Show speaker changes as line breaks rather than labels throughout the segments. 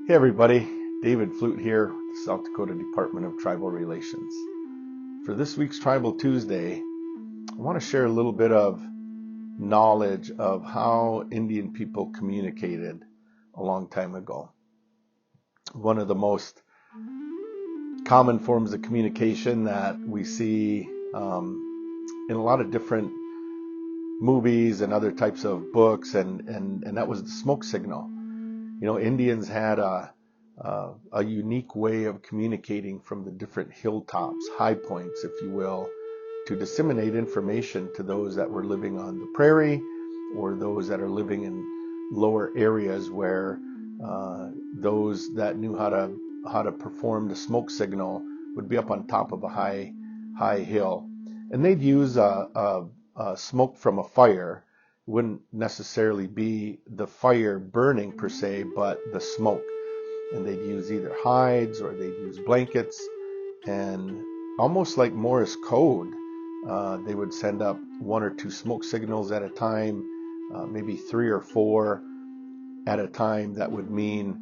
Hey everybody, David Flute here, South Dakota Department of Tribal Relations. For this week's Tribal Tuesday, I want to share a little bit of knowledge of how Indian people communicated a long time ago. One of the most common forms of communication that we see in a lot of different movies and other types of books, and that was the smoke signal. You know, Indians had a unique way of communicating from the different hilltops, high points, if you will, to disseminate information to those that were living on the prairie or those that are living in lower areas where those that knew how to perform the smoke signal would be up on top of a high hill, and they'd use smoke from a fire. Wouldn't necessarily be the fire burning per se, but the smoke. And they'd use either hides or they'd use blankets. And almost like Morse code, they would send up one or two smoke signals at a time, maybe three or four at a time. That would mean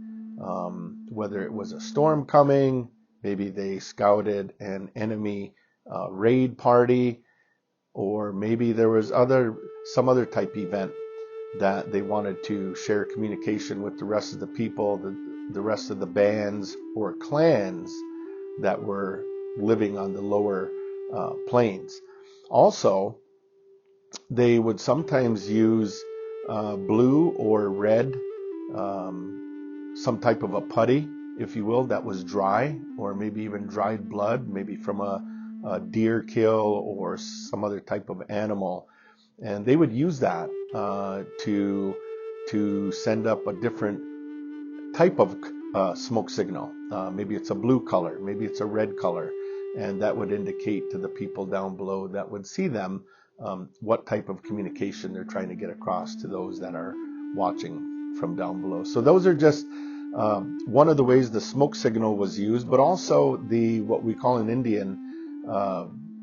whether it was a storm coming, maybe they scouted an enemy raid party, or maybe there was some other type event that they wanted to share communication with the rest of the people, the rest of the bands or clans that were living on the lower plains. Also, they would sometimes use blue or red, some type of a putty, if you will, that was dry, or maybe even dried blood, maybe from a deer kill or some other type of animal, and they would use that to send up a different type of smoke signal. Maybe it's a blue color, maybe it's a red color, and that would indicate to the people down below that would see them what type of communication they're trying to get across to those that are watching from down below. So those are just one of the ways the smoke signal was used, but also what we call in Indian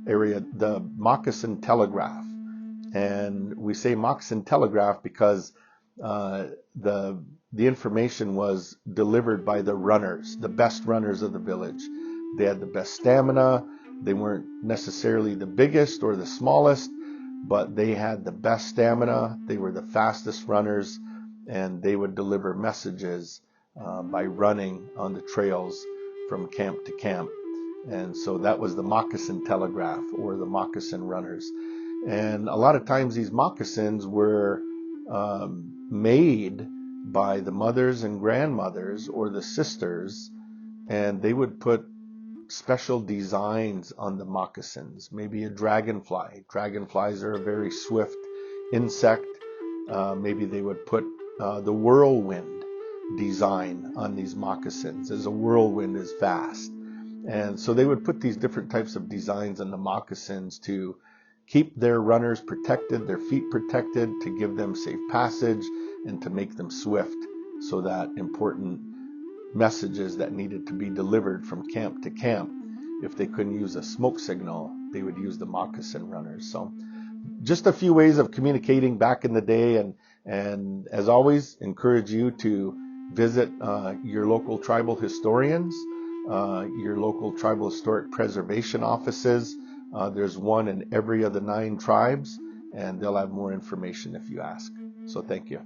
area, the moccasin telegraph. And we say moccasin telegraph because the information was delivered by the runners, the best runners of the village. They had the best stamina. They weren't necessarily the biggest or the smallest, but they had the best stamina. They were the fastest runners, and they would deliver messages by running on the trails from camp to camp. And so that was the moccasin telegraph, or the moccasin runners. And a lot of times these moccasins were made by the mothers and grandmothers or the sisters, and they would put special designs on the moccasins, maybe a dragonfly. Dragonflies are a very swift insect. Maybe they would put the whirlwind design on these moccasins, as a whirlwind is fast. And so they would put these different types of designs on the moccasins to keep their runners protected, their feet protected, to give them safe passage, and to make them swift, so that important messages that needed to be delivered from camp to camp, if they couldn't use a smoke signal, they would use the moccasin runners. So just a few ways of communicating back in the day, and as always, encourage you to visit your local tribal historians, your local tribal historic preservation offices. There's one in every of the 9 tribes, and they'll have more information if you ask. So thank you.